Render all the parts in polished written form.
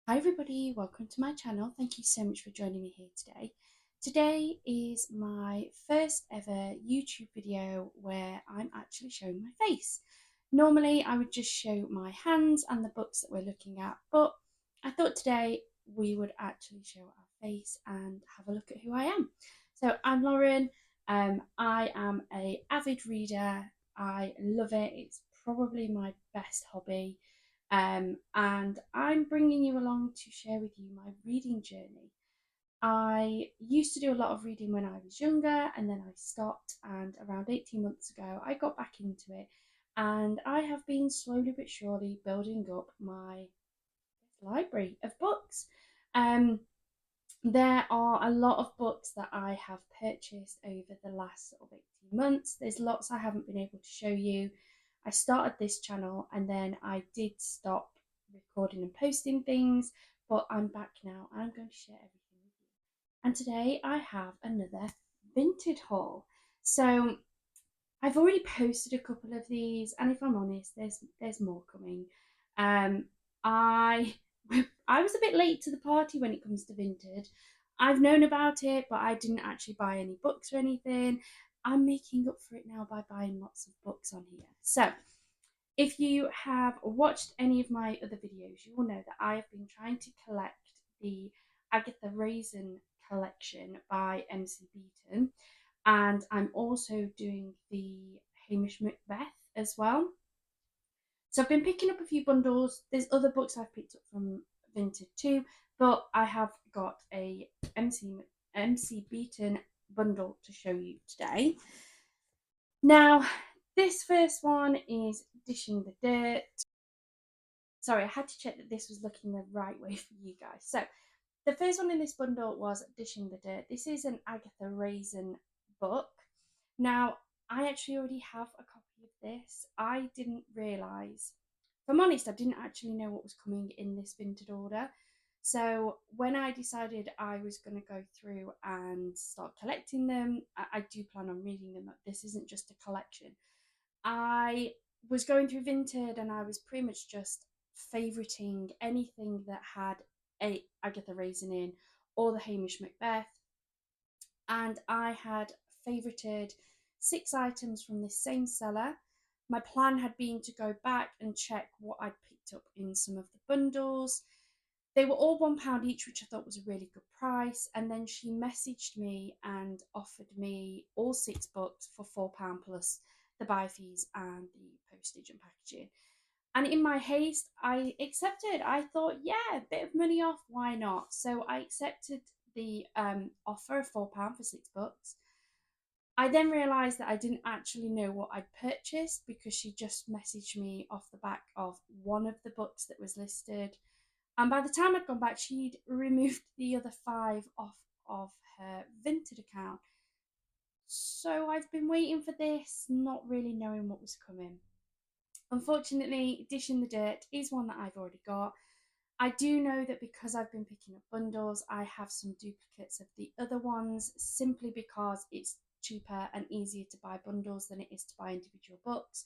Hi everybody, welcome to my channel. Thank you so much for joining me here today. Today is my first ever YouTube video where I'm actually showing my face. Normally I would just show my hands and the books that we're looking at, but I thought today we would actually show our face and have a look at who I am. So I'm Lauren. I am an avid reader. I love it. It's probably my best hobby. And I'm bringing you along to share with you my reading journey. I used to do a lot of reading when I was younger, and then I stopped, and around 18 months ago I got back into it, and I have been slowly but surely building up my library of books. Um, there are a lot of books that I have purchased over the last sort of 18 months. There's lots I haven't been able to show you. I started this channel and then I did stop recording and posting things, but I'm back now and I'm going to share everything with you. And today I have another Vinted haul. So I've already posted a couple of these, and if I'm honest, there's more coming. Um, I I was a bit late to the party when it comes to Vinted. I've known about it, but I didn't actually buy any books or anything. I'm making up for it now by buying lots of books on here. So, if you have watched any of my other videos, you will know that I have been trying to collect the Agatha Raisin collection by MC Beaton, and I'm also doing the Hamish Macbeth as well. So I've been picking up a few bundles. There's other books I've picked up from Vinted too, but I have got a MC Beaton bundle to show you today. Now, this first one is Dishing the Dirt. Sorry, I had to check that this was looking the right way for you guys. So, the first one in this bundle was Dishing the Dirt. This is an Agatha Raisin book. Now, I actually already have a copy of this. I didn't realise, if I'm honest, I didn't actually know what was coming in this Vinted order. So when I decided I was going to go through and start collecting them, I do plan on reading them. This isn't just a collection. I was going through Vinted and I was pretty much just favoriting anything that had a Agatha Raisin in or the Hamish Macbeth, and I had favorited 6 items from this same seller. My plan had been to go back and check what I'd picked up in some of the bundles. They were all £1 each, which I thought was a really good price. And then she messaged me and offered me all 6 books for £4 plus the buy fees and the postage and packaging. And in my haste, I accepted. I thought, yeah, a bit of money off, why not? So I accepted the offer of £4 for 6 books. I then realised that I didn't actually know what I'd purchased because she just messaged me off the back of one of the books that was listed. And by the time I'd gone back, she'd removed the other 5 off of her Vinted account. So I've been waiting for this, not really knowing what was coming. Unfortunately, Dish in the Dirt is one that I've already got. I do know that because I've been picking up bundles, I have some duplicates of the other ones simply because it's cheaper and easier to buy bundles than it is to buy individual books.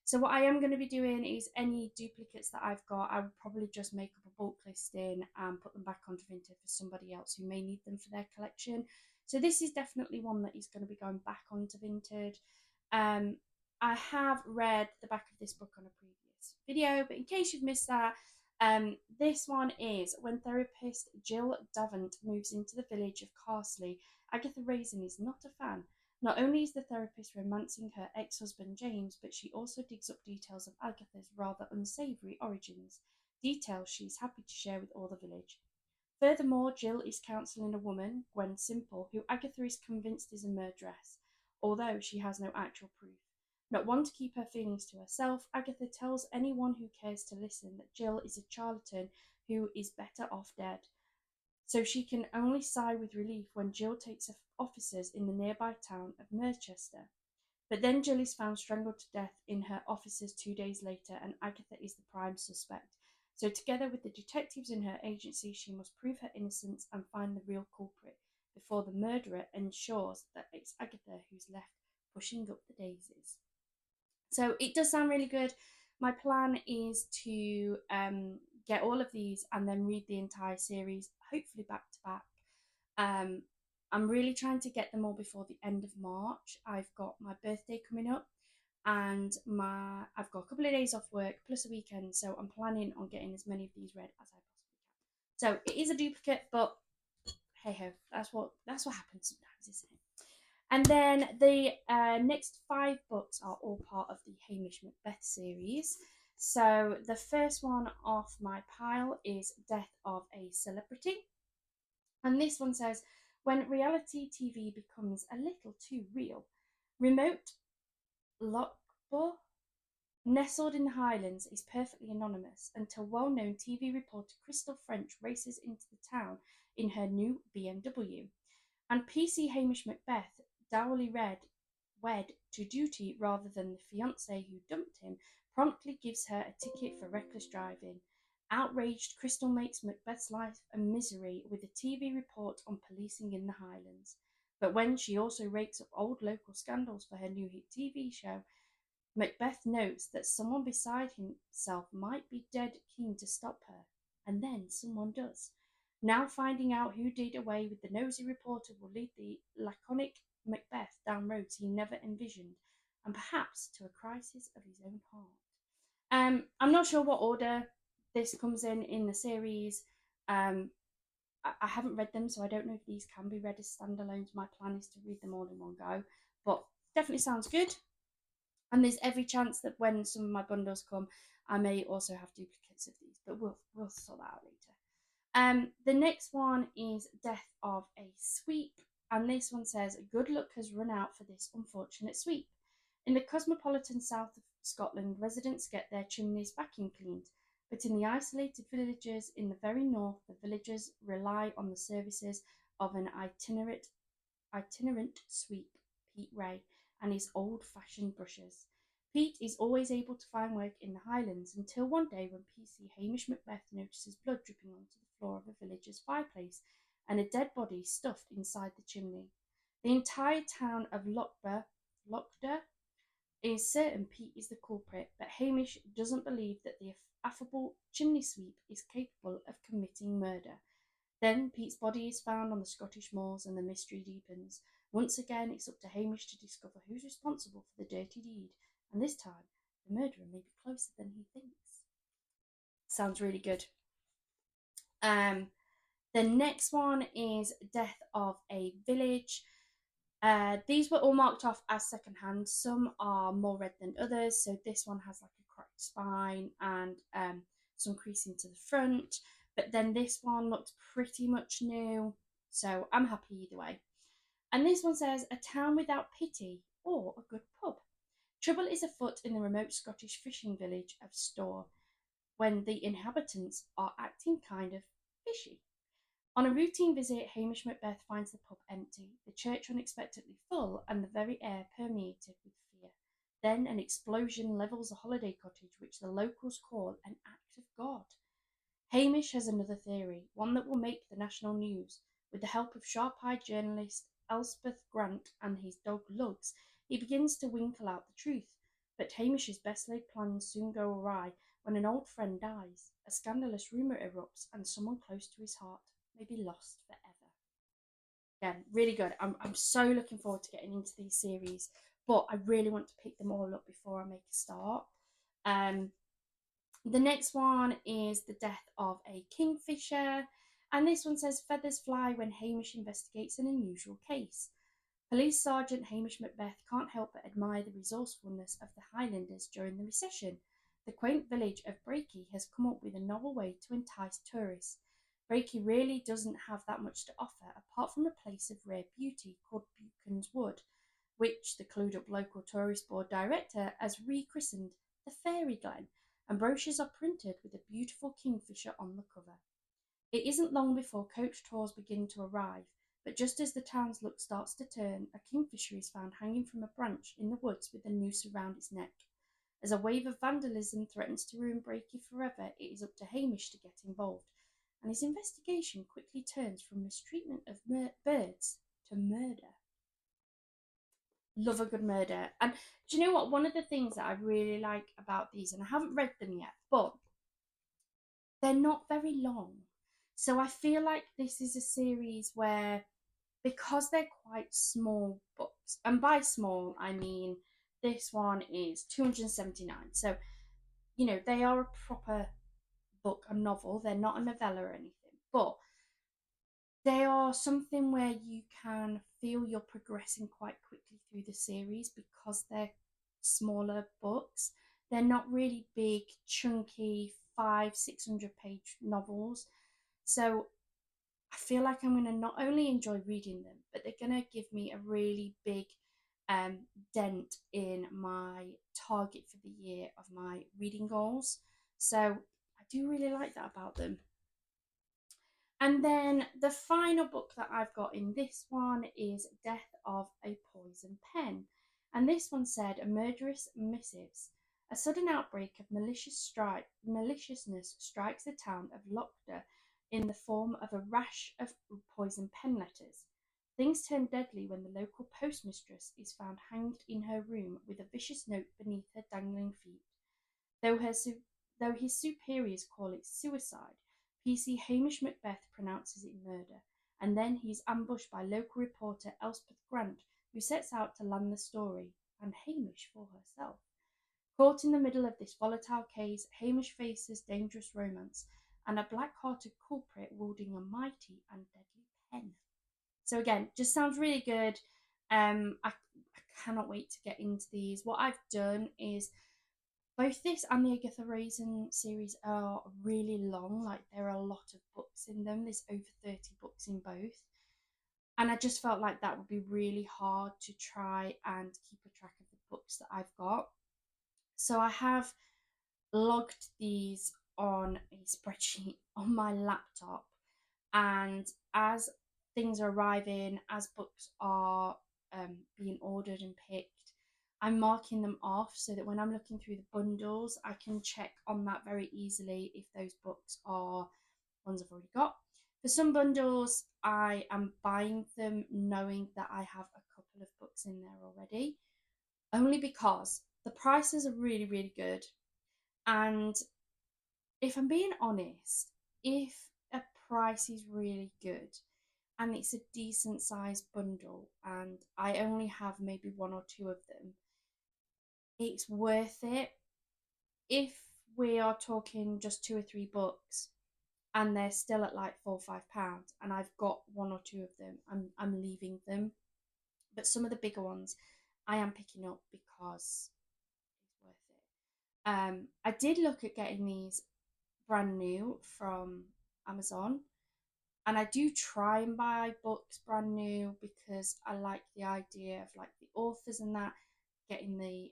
So what I am going to be doing is any duplicates that I've got, I would probably just make up a bulk listing and put them back onto Vinted for somebody else who may need them for their collection. So this is definitely one that is going to be going back onto Vinted. Um, I have read the back of this book on a previous video, but in case you've missed that, this one is when therapist Jill Davant moves into the village of Carsley. Agatha Raisin is not a fan. Not only is the therapist romancing her ex-husband James, but she also digs up details of Agatha's rather unsavoury origins, details she is happy to share with all the village. Furthermore, Jill is counselling a woman, Gwen Simple, who Agatha is convinced is a murderess, although she has no actual proof. Not one to keep her feelings to herself, Agatha tells anyone who cares to listen that Jill is a charlatan who is better off dead. So she can only sigh with relief when Jill takes officers in the nearby town of Merchester. But then Jill is found strangled to death in her offices 2 days later, and Agatha is the prime suspect. So, together with the detectives in her agency, she must prove her innocence and find the real culprit before the murderer ensures that it's Agatha who's left pushing up the daisies. So, it does sound really good. My plan is to get all of these and then read the entire series, hopefully back to back. Um, I'm really trying to get them all before the end of March. I've got my birthday coming up, and I've got a couple of days off work plus a weekend, so I'm planning on getting as many of these read as I possibly can. So it is a duplicate, but hey ho, that's what happens sometimes, isn't it? And then the next 5 books are all part of the Hamish Macbeth series. So the first one off my pile is Death of a Celebrity. And this one says, when reality TV becomes a little too real, remote Lockbourne, nestled in the Highlands, is perfectly anonymous until well-known TV reporter Crystal French races into the town in her new BMW. And PC Hamish Macbeth, dourly wed to duty rather than the fiancé who dumped him, promptly gives her a ticket for reckless driving. Outraged, Crystal makes Macbeth's life a misery with a TV report on policing in the Highlands. But when she also rakes up old local scandals for her new hit TV show, Macbeth notes that someone beside himself might be dead keen to stop her, and then someone does. Now finding out who did away with the nosy reporter will lead the laconic Macbeth down roads he never envisioned, and perhaps to a crisis of his own heart. I'm not sure what order this comes in the series. I haven't read them, so I don't know if these can be read as standalones. My plan is to read them all in one go, but definitely sounds good. And there's every chance that when some of my bundles come, I may also have duplicates of these, but we'll sort that out later. The next one is Death of a Sweep, and this one says, good luck has run out for this unfortunate sweep. In the cosmopolitan south of Scotland, residents get their chimneys vacuum cleaned, but in the isolated villages in the very north, the villagers rely on the services of an itinerant sweep, Pete Ray, and his old-fashioned brushes. Pete is always able to find work in the Highlands until one day when PC Hamish Macbeth notices blood dripping onto the floor of a villager's fireplace and a dead body stuffed inside the chimney. The entire town of Lochda is certain Pete is the culprit, but Hamish doesn't believe that the affable chimney sweep is capable of committing murder. Then Pete's body is found on the Scottish moors and the mystery deepens. Once again, it's up to Hamish to discover who's responsible for the dirty deed, and this time, the murderer may be closer than he thinks. Sounds really good. The next one is Death of a Village. These were all marked off as secondhand. Some are more red than others, so this one has like a cracked spine and some creasing to the front. But then this one looked pretty much new, so I'm happy either way. And this one says, a town without pity or a good pub. Trouble is afoot in the remote Scottish fishing village of Storr when the inhabitants are acting kind of fishy. On a routine visit, Hamish Macbeth finds the pub empty, the church unexpectedly full, and the very air permeated with fear. Then an explosion levels a holiday cottage, which the locals call an act of God. Hamish has another theory, one that will make the national news. With the help of sharp-eyed journalist Elspeth Grant and his dog Lugs, he begins to winkle out the truth. But Hamish's best-laid plans soon go awry when an old friend dies, a scandalous rumour erupts, and someone close to his heart may be lost forever. Again, really good. I'm so looking forward to getting into these series, but I really want to pick them all up before I make a start. The next one is The Death of a Kingfisher, and this one says, feathers fly when Hamish investigates an unusual case. Police Sergeant Hamish Macbeth can't help but admire the resourcefulness of the Highlanders during the recession. The quaint village of Brakey has come up with a novel way to entice tourists. Brakey really doesn't have that much to offer, apart from a place of rare beauty called Buchan's Wood, which the clued-up local tourist board director has rechristened the Fairy Glen, and brochures are printed with a beautiful kingfisher on the cover. It isn't long before coach tours begin to arrive, but just as the town's look starts to turn, a kingfisher is found hanging from a branch in the woods with a noose around its neck. As a wave of vandalism threatens to ruin Brakey forever, it is up to Hamish to get involved, and his investigation quickly turns from mistreatment of birds to murder. Love a good murder. And do you know what? One of the things that I really like about these, and I haven't read them yet, but they're not very long. So I feel like this is a series where, because they're quite small books, and by small I mean this one is 279. So, they are a proper book, a novel. They're not a novella or anything, but they are something where you can feel you're progressing quite quickly through the series because they're smaller books. They're not really big, chunky, 500-600 page novels. So I feel like I'm going to not only enjoy reading them, but they're going to give me a really big um, dent in my target for the year of my reading goals. So I do really like that about them. And then the final book that I've got in this one is Death of a Poison Pen. And this one said, a murderous missives. A sudden outbreak of maliciousness strikes the town of Lochda in the form of a rash of poison pen letters. Things turn deadly when the local postmistress is found hanged in her room with a vicious note beneath her dangling feet. Though, though his superiors call it suicide, PC Hamish Macbeth pronounces it murder, and then he's ambushed by local reporter Elspeth Grant, who sets out to land the story, and Hamish for herself. Caught in the middle of this volatile case, Hamish faces dangerous romance and a black-hearted culprit wielding a mighty and deadly pen. So again, just sounds really good. I cannot wait to get into these. What I've done is both this and the Agatha Raisin series are really long. Like, there are a lot of books in them. There's over 30 books in both. And I just felt like that would be really hard to try and keep a track of the books that I've got. So I have logged these on a spreadsheet on my laptop. And as things are arriving, as books are being ordered and picked, I'm marking them off so that when I'm looking through the bundles, I can check on that very easily if those books are ones I've already got. For some bundles, I am buying them knowing that I have a couple of books in there already, only because the prices are really, really good. And if I'm being honest, if a price is really good and it's a decent sized bundle and I only have maybe one or two of them, it's worth it. If we are talking just two or three books and they're still at like £4 or £5 and I've got one or two of them, I'm leaving them. But some of the bigger ones I am picking up because it's worth it. I did look at getting these brand new from Amazon, and I do try and buy books brand new because I like the idea of like the authors and that getting the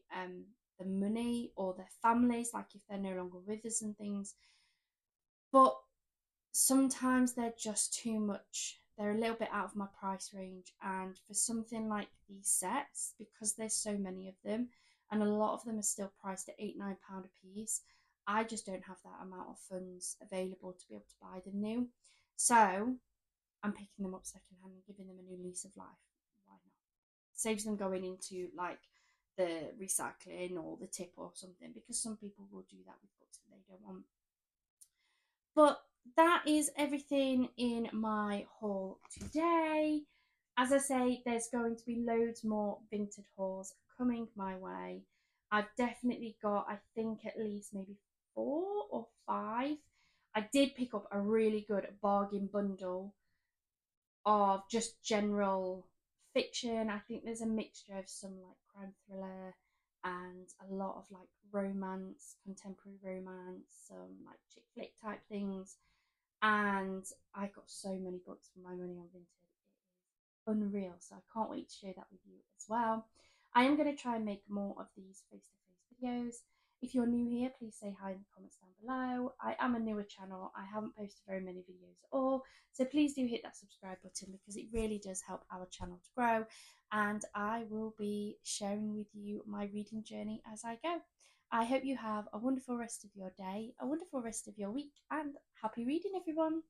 money, or their families, like if they're no longer with us and things. But sometimes they're just too much. They're a little bit out of my price range, and for something like these sets, because there's so many of them and a lot of them are still priced at £8-9 a piece, I just don't have that amount of funds available to be able to buy them new. So I'm picking them up secondhand and giving them a new lease of life. Why not? Saves them going into like the recycling or the tip or something, because some people will do that with books that they don't want. But that is everything in my haul today. As I say, there's going to be loads more Vinted hauls coming my way. I've definitely got, I think, at least maybe 4 or 5. I did pick up a really good bargain bundle of just general fiction. I think there's a mixture of some like crime thriller and a lot of like romance, contemporary romance, some like chick flick type things. And I got so many books for my money on Vinted. It is unreal. So I can't wait to share that with you as well. I am going to try and make more of these face to face videos. If you're new here, please say hi in the comments down below. I am a newer channel. I haven't posted very many videos at all. So please do hit that subscribe button because it really does help our channel to grow. And I will be sharing with you my reading journey as I go. I hope you have a wonderful rest of your day, a wonderful rest of your week, and happy reading, everyone.